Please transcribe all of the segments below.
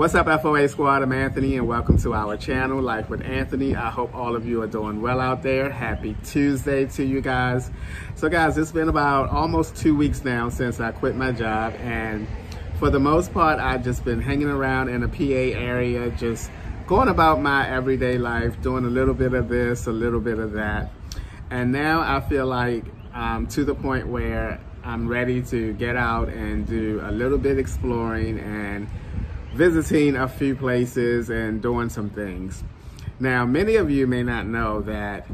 What's up, FOA Squad? I'm Anthony and welcome to our channel, Life with Anthony. I hope all of you are doing well out there. Happy Tuesday to you guys. So guys, it's been about almost 2 weeks now since I quit my job, and for the most part, I've just been hanging around in the PA area, just going about my everyday life, doing a little bit of this, a little bit of that. And now I feel like I'm to the point where I'm ready to get out and do a little bit exploring and visiting a few places and doing some things. Now, many of you may not know that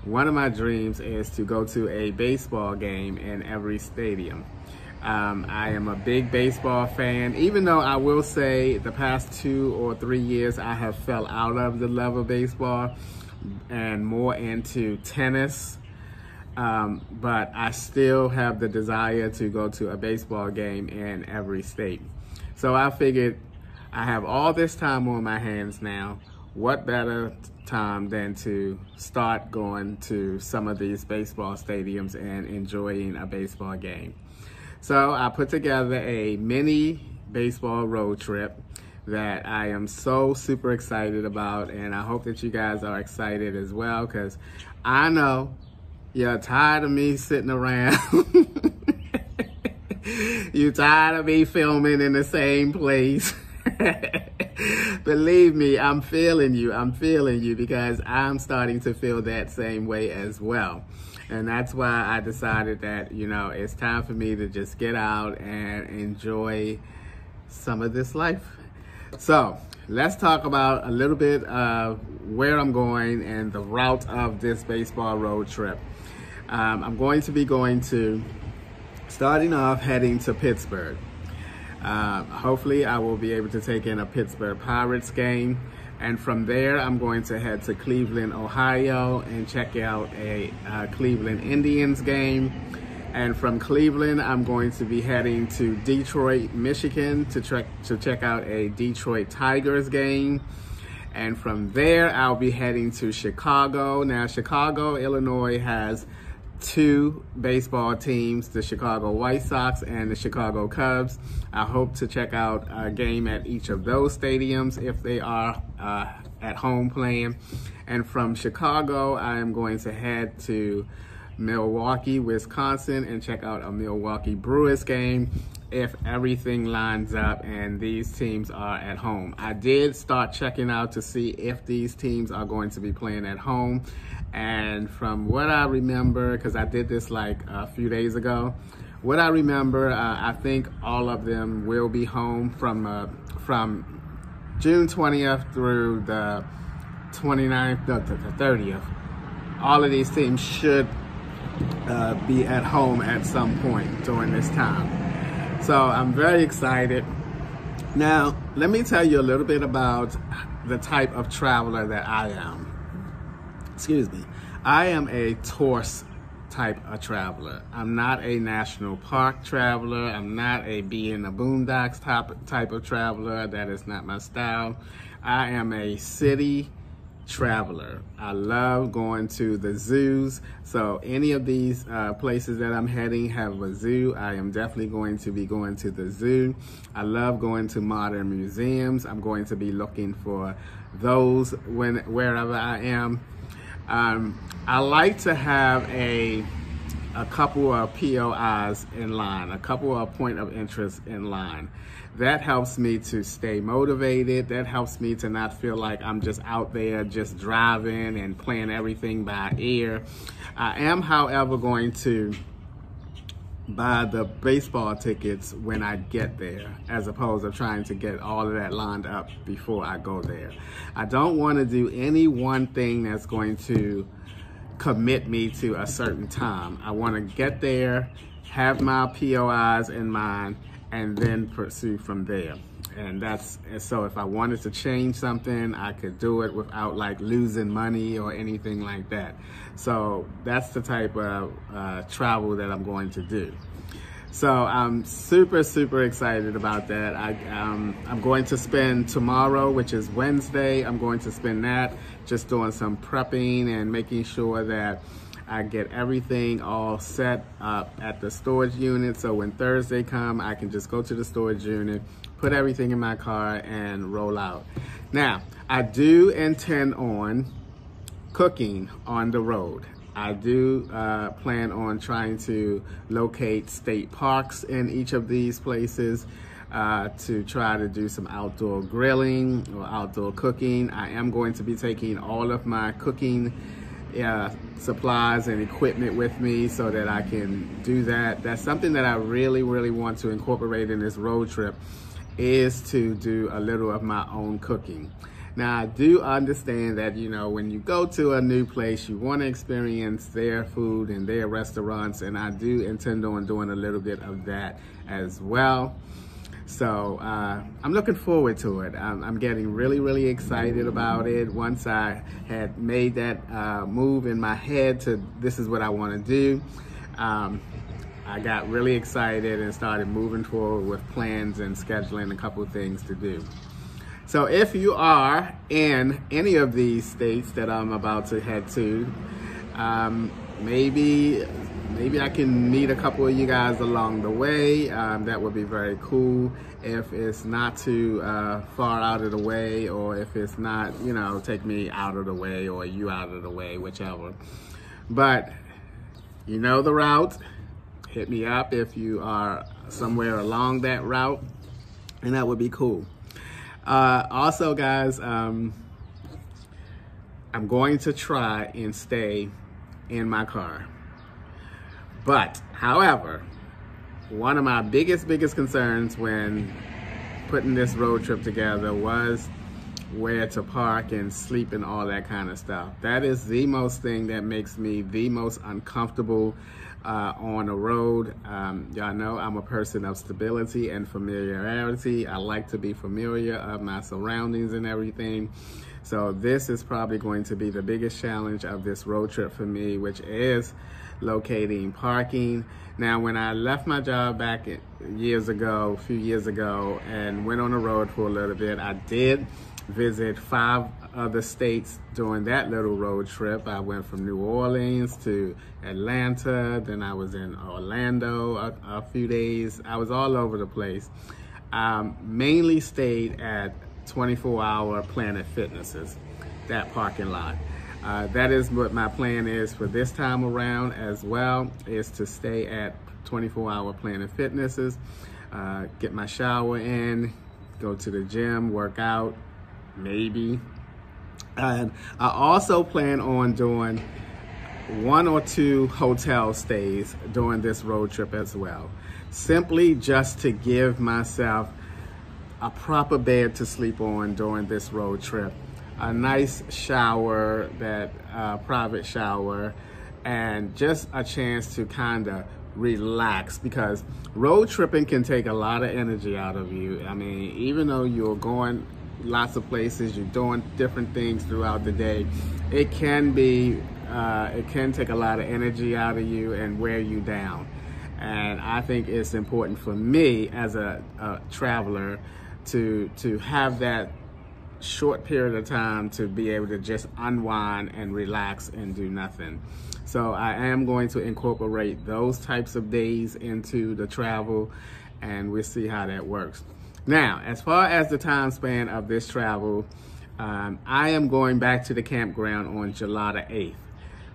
one of my dreams is to go to a baseball game in every stadium. I am a big baseball fan, even though I will say the past 2 or 3 years I have fell out of the love of baseball and more into tennis. But I still have the desire to go to a baseball game in every state. So I figured I have all this time on my hands now. What better time than to start going to some of these baseball stadiums and enjoying a baseball game? So I put together a mini baseball road trip that I am so super excited about, and I hope that you guys are excited as well, because I know you're tired of me sitting around. You're tired of me filming in the same place. Believe me, I'm feeling you because I'm starting to feel that same way as well. And that's why I decided that, you know, it's time for me to just get out and enjoy some of this life. So let's talk about a little bit of where I'm going and the route of this baseball road trip. I'm going to be starting off heading to Pittsburgh. Hopefully I will be able to take in a Pittsburgh Pirates game, and from there I'm going to head to Cleveland, Ohio and check out a Cleveland Indians game. And from Cleveland I'm going to be heading to Detroit, Michigan to check out a Detroit Tigers game. And from there I'll be heading to Chicago. Now, Chicago, Illinois has 2 baseball teams, the Chicago White Sox and the Chicago Cubs. I hope to check out a game at each of those stadiums if they are at home playing. And from Chicago, I am going to head to Milwaukee, Wisconsin and check out a Milwaukee Brewers game if everything lines up and these teams are at home. I did start checking out to see if these teams are going to be playing at home. And from what I remember, because I did this like a few days ago, what I remember, I think all of them will be home from June 20th through the 29th, the 30th. All of these teams should be at home at some point during this time. So I'm very excited. Now, let me tell you a little bit about the type of traveler that I am. Excuse me. I am a tourist type of traveler. I'm not a national park traveler. I'm not a be in the boondocks type of traveler. That is not my style. I am a city traveler. I love going to the zoos. So any of these places that I'm heading have a zoo. I am definitely going to be going to the zoo. I love going to modern museums. I'm going to be looking for those wherever I am. I like to have a couple of POIs in line, a couple of point of interest in line. That helps me to stay motivated. That helps me to not feel like I'm just out there just driving and playing everything by ear. I am, however, going to buy the baseball tickets when I get there, as opposed to trying to get all of that lined up before I go there. I don't want to do any one thing that's going to commit me to a certain time. I want to get there, have my POIs in mind, and then pursue from there. And so if I wanted to change something, I could do it without like losing money or anything like that. So that's the type of travel that I'm going to do. So I'm super, super excited about that. I'm going to spend tomorrow, which is Wednesday, I'm going to spend that just doing some prepping and making sure that I get everything all set up at the storage unit. So when Thursday come, I can just go to the storage unit, put everything in my car and roll out. Now, I do intend on cooking on the road. I do plan on trying to locate state parks in each of these places to try to do some outdoor grilling or outdoor cooking. I am going to be taking all of my cooking supplies and equipment with me so that I can do that. That's something that I really want to incorporate in this road trip, is to do a little of my own cooking. Now, I do understand that, you know, when you go to a new place, you want to experience their food and their restaurants, and I do intend on doing a little bit of that as well. So I'm looking forward to it. I'm getting really excited about it. Once I had made that move in my head to this is what I want to do, I got really excited and started moving forward with plans and scheduling a couple of things to do. So if you are in any of these states that I'm about to head to, maybe I can meet a couple of you guys along the way. That would be very cool if it's not too far out of the way, or if it's not, you know, take me out of the way or you out of the way, whichever. But you know the route. Hit me up if you are somewhere along that route, and that would be cool. Also, guys, I'm going to try and stay in my car. But, however, one of my biggest concerns when putting this road trip together was where to park and sleep and all that kind of stuff. That is the most thing that makes me the most uncomfortable on the road. Y'all know I'm a person of stability and familiarity. I like to be familiar of my surroundings and everything. So this is probably going to be the biggest challenge of this road trip for me, which is locating parking. Now, when I left my job back a few years ago, and went on the road for a little bit, I did visit 5 other states during that little road trip. I went from New Orleans to Atlanta, then I was in Orlando a few days. I was all over the place. Mainly stayed at 24-hour Planet Fitnesses, that parking lot. That is what my plan is for this time around as well, is to stay at 24-hour Planet Fitnesses, get my shower in, go to the gym, work out, maybe. And I also plan on doing 1 or 2 hotel stays during this road trip as well, simply just to give myself a proper bed to sleep on during this road trip, a nice shower, that private shower, and just a chance to kind of relax, because road tripping can take a lot of energy out of you. I mean, even though you're going lots of places, you're doing different things throughout the day, it can take a lot of energy out of you and wear you down. And I think it's important for me as a traveler to have that short period of time to be able to just unwind and relax and do nothing. So I am going to incorporate those types of days into the travel, and we'll see how that works. Now, as far as the time span of this travel, I am going back to the campground on July the 8th.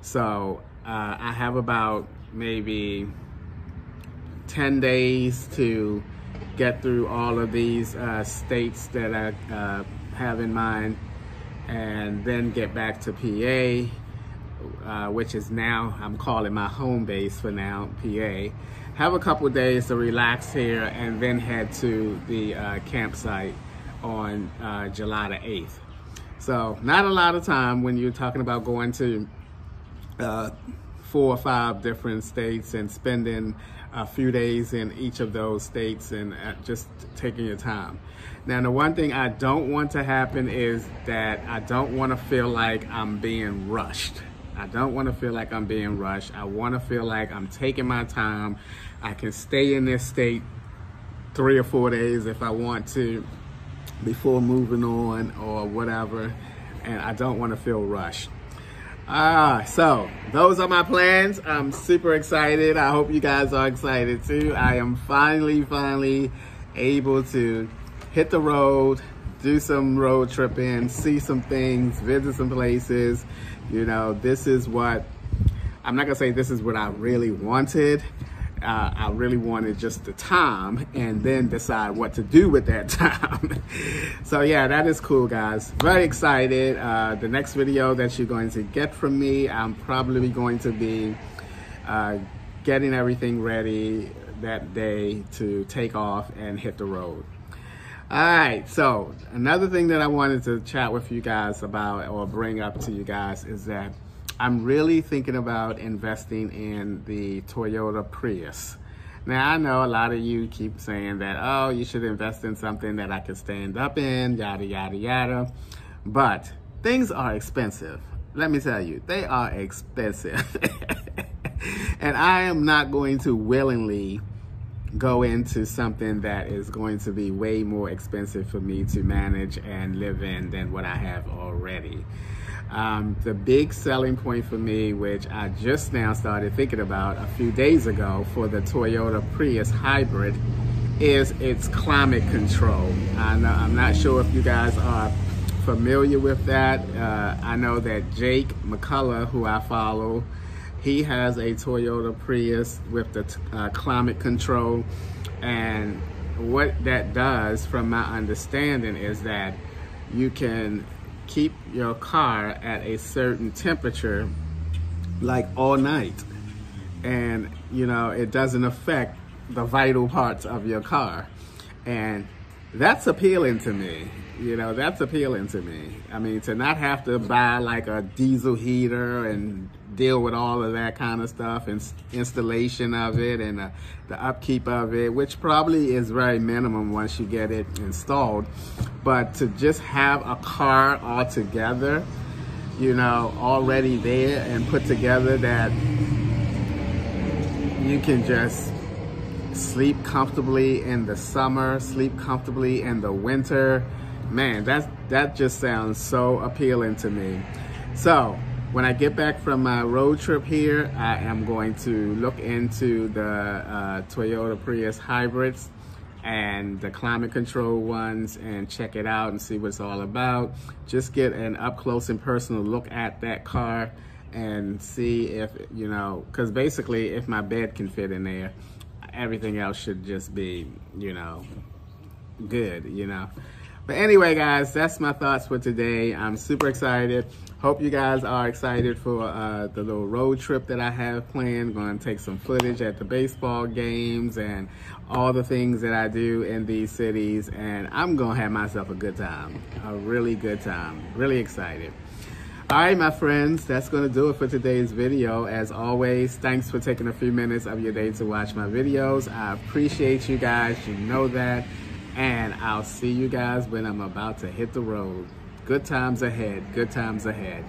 So I have about maybe 10 days to get through all of these states that I have in mind, and then get back to PA, which is now, I'm calling my home base for now, PA. Have a couple of days to relax here, and then head to the campsite on July the 8th. So not a lot of time when you're talking about going to 4 or 5 different states and spending a few days in each of those states and just taking your time. Now, the one thing I don't want to happen is that I don't want to feel like I'm being rushed. I don't want to feel like I'm being rushed. I want to feel like I'm taking my time. I can stay in this state 3 or 4 days if I want to before moving on or whatever, and I don't want to feel rushed. So those are my plans. I'm super excited. I hope you guys are excited too. I am finally able to hit the road, do some road tripping, see some things, visit some places. You know, this is what, I'm not gonna say this is what I really wanted. I really wanted just the time and then decide what to do with that time. So yeah, that is cool, guys. Very excited. The next video that you're going to get from me, I'm probably going to be getting everything ready that day to take off and hit the road. All right, so another thing that I wanted to chat with you guys about or bring up to you guys is that I'm really thinking about investing in the Toyota Prius. Now, I know a lot of you keep saying that, oh, you should invest in something that I can stand up in, yada, yada, yada. But things are expensive. Let me tell you, they are expensive. And I am not going to willingly go into something that is going to be way more expensive for me to manage and live in than what I have already. The big selling point for me, which I just now started thinking about a few days ago for the Toyota Prius hybrid, is its climate control. I'm not sure if you guys are familiar with that. I know that Jake McCullough, who I follow, he has a Toyota Prius with the climate control. And what that does, from my understanding, is that you can keep your car at a certain temperature like all night, and you know, it doesn't affect the vital parts of your car. And that's appealing to me. You know, that's appealing to me. I mean, to not have to buy like a diesel heater and deal with all of that kind of stuff and installation of it and the upkeep of it, which probably is very minimum once you get it installed. But to just have a car all together, you know, already there and put together, that you can just sleep comfortably in the summer, sleep comfortably in the winter. Man, that just sounds so appealing to me. So when I get back from my road trip here, I am going to look into the Toyota Prius hybrids and the climate control ones and check it out and see what it's all about. Just get an up close and personal look at that car and see if, you know, because basically if my bed can fit in there, everything else should just be, you know, good, you know. But anyway, guys, that's my thoughts for today. I'm super excited. Hope you guys are excited for the little road trip that I have planned. Going to take some footage at the baseball games and all the things that I do in these cities. And I'm going to have myself a good time, a really good time. Really excited. All right, my friends, that's going to do it for today's video. As always, thanks for taking a few minutes of your day to watch my videos. I appreciate you guys. You know that. And I'll see you guys when I'm about to hit the road. Good times ahead. Good times ahead.